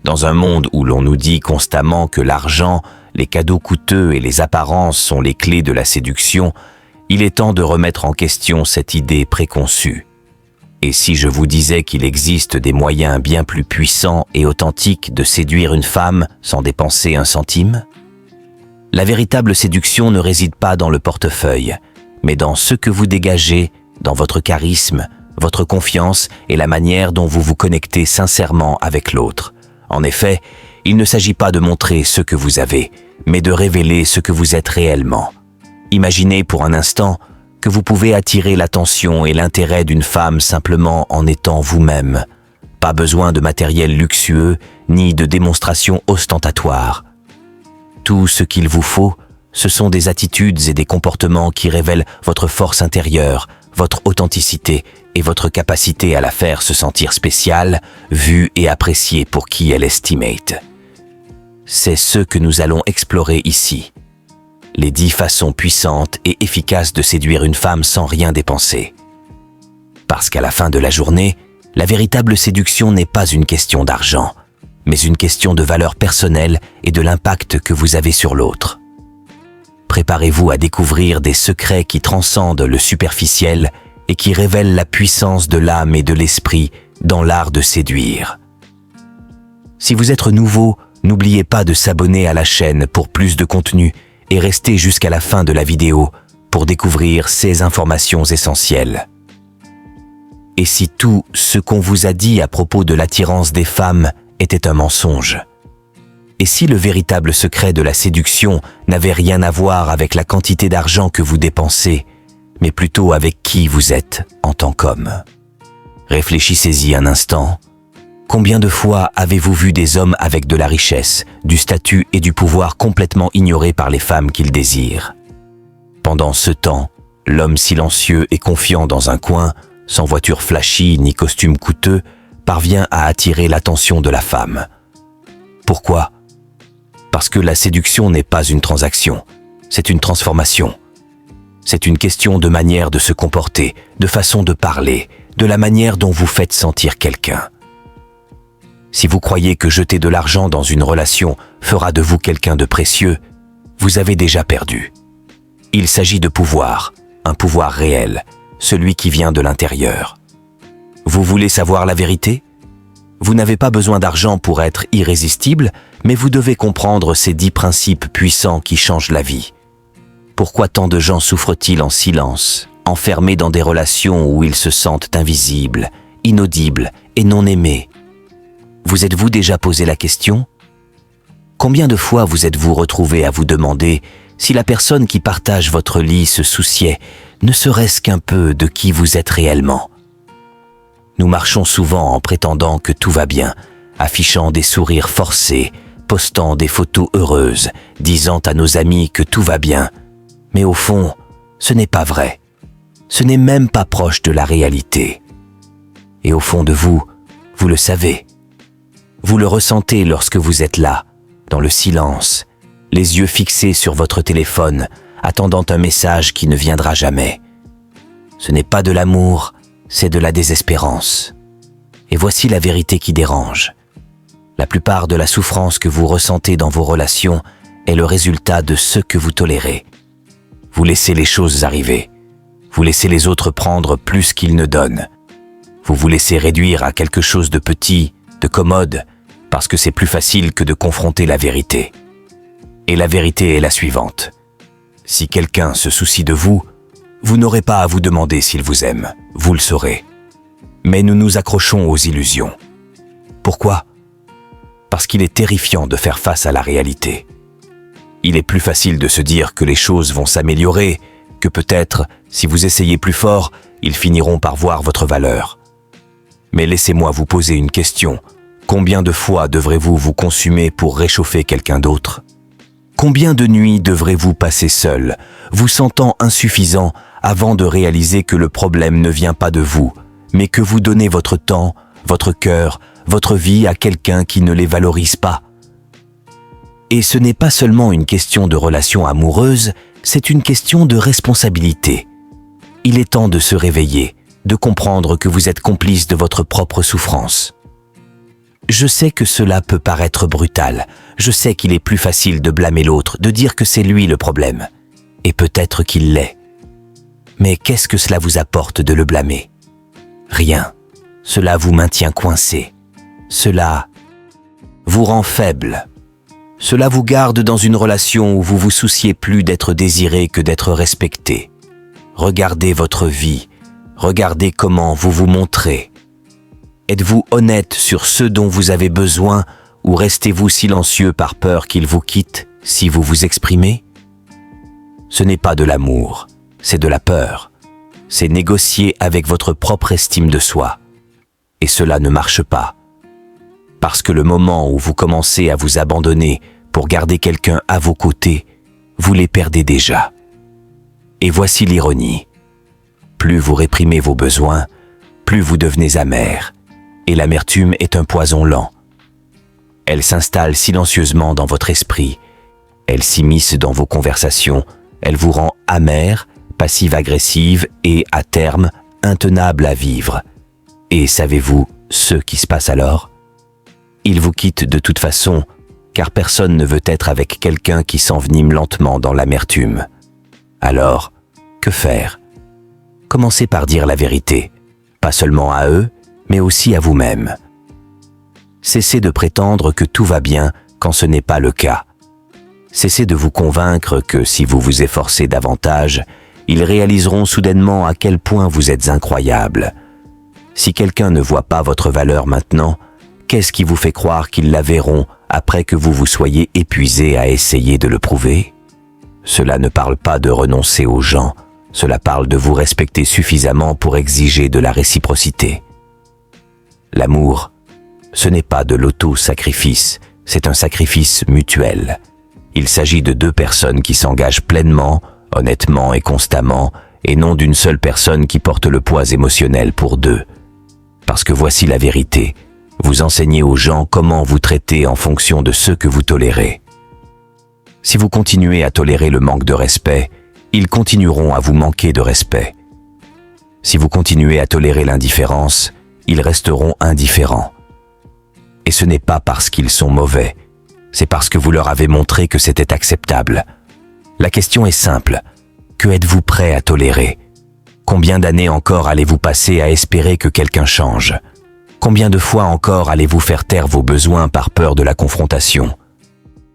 Dans un monde où l'on nous dit constamment que l'argent, les cadeaux coûteux et les apparences sont les clés de la séduction, il est temps de remettre en question cette idée préconçue. Et si je vous disais qu'il existe des moyens bien plus puissants et authentiques de séduire une femme sans dépenser un centime? La véritable séduction ne réside pas dans le portefeuille, mais dans ce que vous dégagez, dans votre charisme, votre confiance et la manière dont vous vous connectez sincèrement avec l'autre. En effet, il ne s'agit pas de montrer ce que vous avez, mais de révéler ce que vous êtes réellement. Imaginez pour un instant que vous pouvez attirer l'attention et l'intérêt d'une femme simplement en étant vous-même. Pas besoin de matériel luxueux ni de démonstrations ostentatoires. Tout ce qu'il vous faut, ce sont des attitudes et des comportements qui révèlent votre force intérieure, votre authenticité et votre capacité à la faire se sentir spéciale, vue et appréciée pour qui elle estimate. C'est ce que nous allons explorer ici. Les 10 façons puissantes et efficaces de séduire une femme sans rien dépenser. Parce qu'à la fin de la journée, la véritable séduction n'est pas une question d'argent, mais une question de valeur personnelle et de l'impact que vous avez sur l'autre. Préparez-vous à découvrir des secrets qui transcendent le superficiel et qui révèlent la puissance de l'âme et de l'esprit dans l'art de séduire. Si vous êtes nouveau, n'oubliez pas de s'abonner à la chaîne pour plus de contenu et restez jusqu'à la fin de la vidéo pour découvrir ces informations essentielles. Et si tout ce qu'on vous a dit à propos de l'attirance des femmes était un mensonge? Et si le véritable secret de la séduction n'avait rien à voir avec la quantité d'argent que vous dépensez, mais plutôt avec qui vous êtes en tant qu'homme? Réfléchissez-y un instant. Combien de fois avez-vous vu des hommes avec de la richesse, du statut et du pouvoir complètement ignorés par les femmes qu'ils désirent? Pendant ce temps, l'homme silencieux et confiant dans un coin, sans voiture flashy ni costume coûteux, parvient à attirer l'attention de la femme. Pourquoi? Parce que la séduction n'est pas une transaction, c'est une transformation. C'est une question de manière de se comporter, de façon de parler, de la manière dont vous faites sentir quelqu'un. Si vous croyez que jeter de l'argent dans une relation fera de vous quelqu'un de précieux, vous avez déjà perdu. Il s'agit de pouvoir, un pouvoir réel, celui qui vient de l'intérieur. Vous voulez savoir la vérité? Vous n'avez pas besoin d'argent pour être irrésistible, mais vous devez comprendre ces 10 principes puissants qui changent la vie. Pourquoi tant de gens souffrent-ils en silence, enfermés dans des relations où ils se sentent invisibles, inaudibles et non aimés? Vous êtes-vous déjà posé la question? Combien de fois vous êtes-vous retrouvé à vous demander si la personne qui partage votre lit se souciait, ne serait-ce qu'un peu de qui vous êtes réellement? Nous marchons souvent en prétendant que tout va bien, affichant des sourires forcés, postant des photos heureuses, disant à nos amis que tout va bien. Mais au fond, ce n'est pas vrai. Ce n'est même pas proche de la réalité. Et au fond de vous, vous le savez. Vous le ressentez lorsque vous êtes là, dans le silence, les yeux fixés sur votre téléphone, attendant un message qui ne viendra jamais. Ce n'est pas de l'amour, c'est de la désespérance. Et voici la vérité qui dérange. La plupart de la souffrance que vous ressentez dans vos relations est le résultat de ce que vous tolérez. Vous laissez les choses arriver. Vous laissez les autres prendre plus qu'ils ne donnent. Vous vous laissez réduire à quelque chose de petit, de commode, parce que c'est plus facile que de confronter la vérité. Et la vérité est la suivante. Si quelqu'un se soucie de vous, vous n'aurez pas à vous demander s'il vous aime, vous le saurez. Mais nous nous accrochons aux illusions. Pourquoi? Parce qu'il est terrifiant de faire face à la réalité. Il est plus facile de se dire que les choses vont s'améliorer, que peut-être, si vous essayez plus fort, ils finiront par voir votre valeur. Mais laissez-moi vous poser une question. Combien de fois devrez-vous vous consumer pour réchauffer quelqu'un d'autre? Combien de nuits devrez-vous passer seul, vous sentant insuffisant avant de réaliser que le problème ne vient pas de vous, mais que vous donnez votre temps, votre cœur, votre vie à quelqu'un qui ne les valorise pas? Et ce n'est pas seulement une question de relation amoureuse, c'est une question de responsabilité. Il est temps de se réveiller, de comprendre que vous êtes complice de votre propre souffrance. Je sais que cela peut paraître brutal. Je sais qu'il est plus facile de blâmer l'autre, de dire que c'est lui le problème. Et peut-être qu'il l'est. Mais qu'est-ce que cela vous apporte de le blâmer? Rien. Cela vous maintient coincé. Cela vous rend faible. Cela vous garde dans une relation où vous vous souciez plus d'être désiré que d'être respecté. Regardez votre vie. Regardez comment vous vous montrez. Êtes-vous honnête sur ce dont vous avez besoin ou restez-vous silencieux par peur qu'il vous quitte si vous vous exprimez? Ce n'est pas de l'amour, c'est de la peur. C'est négocier avec votre propre estime de soi. Et cela ne marche pas. Parce que le moment où vous commencez à vous abandonner pour garder quelqu'un à vos côtés, vous les perdez déjà. Et voici l'ironie. Plus vous réprimez vos besoins, plus vous devenez amer. Et l'amertume est un poison lent. Elle s'installe silencieusement dans votre esprit. Elle s'immisce dans vos conversations. Elle vous rend amer, passive-agressive et, à terme, intenable à vivre. Et savez-vous ce qui se passe alors? Il vous quitte de toute façon, car personne ne veut être avec quelqu'un qui s'envenime lentement dans l'amertume. Alors, que faire? Commencez par dire la vérité, pas seulement à eux, mais aussi à vous-même. Cessez de prétendre que tout va bien quand ce n'est pas le cas. Cessez de vous convaincre que si vous vous efforcez davantage, ils réaliseront soudainement à quel point vous êtes incroyable. Si quelqu'un ne voit pas votre valeur maintenant, qu'est-ce qui vous fait croire qu'ils la verront après que vous vous soyez épuisé à essayer de le prouver? Cela ne parle pas de renoncer aux gens, cela parle de vous respecter suffisamment pour exiger de la réciprocité. L'amour, ce n'est pas de l'auto-sacrifice, c'est un sacrifice mutuel. Il s'agit de deux personnes qui s'engagent pleinement, honnêtement et constamment, et non d'une seule personne qui porte le poids émotionnel pour deux. Parce que voici la vérité, vous enseignez aux gens comment vous traiter en fonction de ce que vous tolérez. Si vous continuez à tolérer le manque de respect, ils continueront à vous manquer de respect. Si vous continuez à tolérer l'indifférence, ils resteront indifférents. Et ce n'est pas parce qu'ils sont mauvais, c'est parce que vous leur avez montré que c'était acceptable. La question est simple, que êtes-vous prêt à tolérer? Combien d'années encore allez-vous passer à espérer que quelqu'un change? Combien de fois encore allez-vous faire taire vos besoins par peur de la confrontation?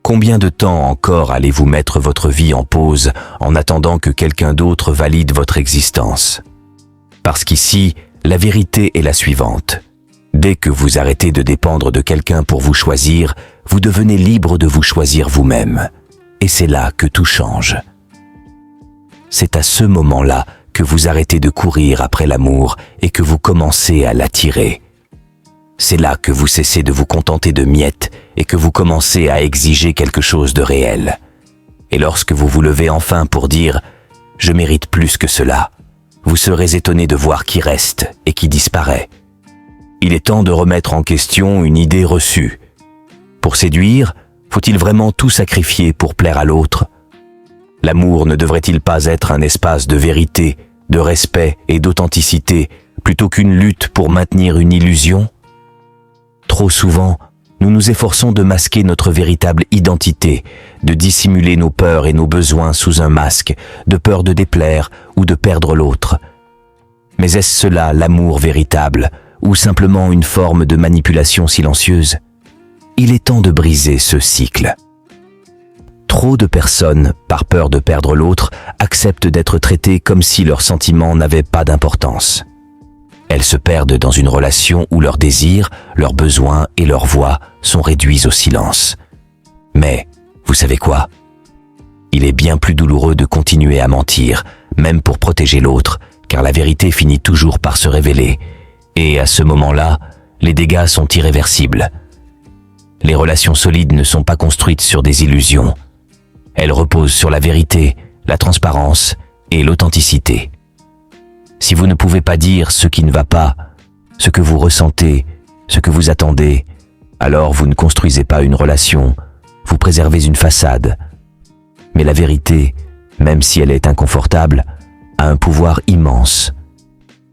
Combien de temps encore allez-vous mettre votre vie en pause en attendant que quelqu'un d'autre valide votre existence? Parce qu'ici, la vérité est la suivante. Dès que vous arrêtez de dépendre de quelqu'un pour vous choisir, vous devenez libre de vous choisir vous-même. Et c'est là que tout change. C'est à ce moment-là que vous arrêtez de courir après l'amour et que vous commencez à l'attirer. C'est là que vous cessez de vous contenter de miettes et que vous commencez à exiger quelque chose de réel. Et lorsque vous vous levez enfin pour dire « je mérite plus que cela », vous serez étonné de voir qui reste et qui disparaît. Il est temps de remettre en question une idée reçue. Pour séduire, faut-il vraiment tout sacrifier pour plaire à l'autre? L'amour ne devrait-il pas être un espace de vérité, de respect et d'authenticité, plutôt qu'une lutte pour maintenir une illusion? Trop souvent, nous nous efforçons de masquer notre véritable identité, de dissimuler nos peurs et nos besoins sous un masque, de peur de déplaire ou de perdre l'autre. Mais est-ce cela l'amour véritable, ou simplement une forme de manipulation silencieuse? Il est temps de briser ce cycle. Trop de personnes, par peur de perdre l'autre, acceptent d'être traitées comme si leurs sentiments n'avaient pas d'importance. Elles se perdent dans une relation où leurs désirs, leurs besoins et leurs voix sont réduits au silence. Mais, vous savez quoi? Il est bien plus douloureux de continuer à mentir, même pour protéger l'autre, car la vérité finit toujours par se révéler. Et à ce moment-là, les dégâts sont irréversibles. Les relations solides ne sont pas construites sur des illusions. Elles reposent sur la vérité, la transparence et l'authenticité. Si vous ne pouvez pas dire ce qui ne va pas, ce que vous ressentez, ce que vous attendez, alors vous ne construisez pas une relation, vous préservez une façade. Mais la vérité, même si elle est inconfortable, a un pouvoir immense.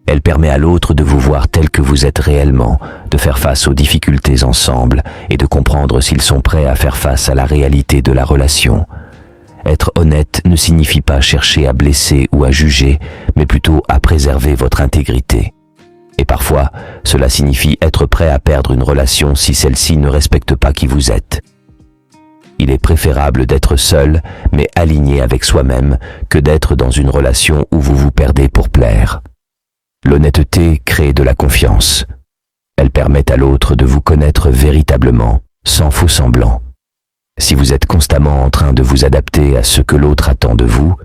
Elle permet à l'autre de vous voir tel que vous êtes réellement, de faire face aux difficultés ensemble et de comprendre s'ils sont prêts à faire face à la réalité de la relation. Être honnête ne signifie pas chercher à blesser ou à juger, mais plutôt à préserver votre intégrité. Et parfois, cela signifie être prêt à perdre une relation si celle-ci ne respecte pas qui vous êtes. Il est préférable d'être seul, mais aligné avec soi-même, que d'être dans une relation où vous vous perdez pour plaire. L'honnêteté crée de la confiance. Elle permet à l'autre de vous connaître véritablement, sans faux semblant. Si vous êtes constamment en train de vous adapter à ce que l'autre attend de vous,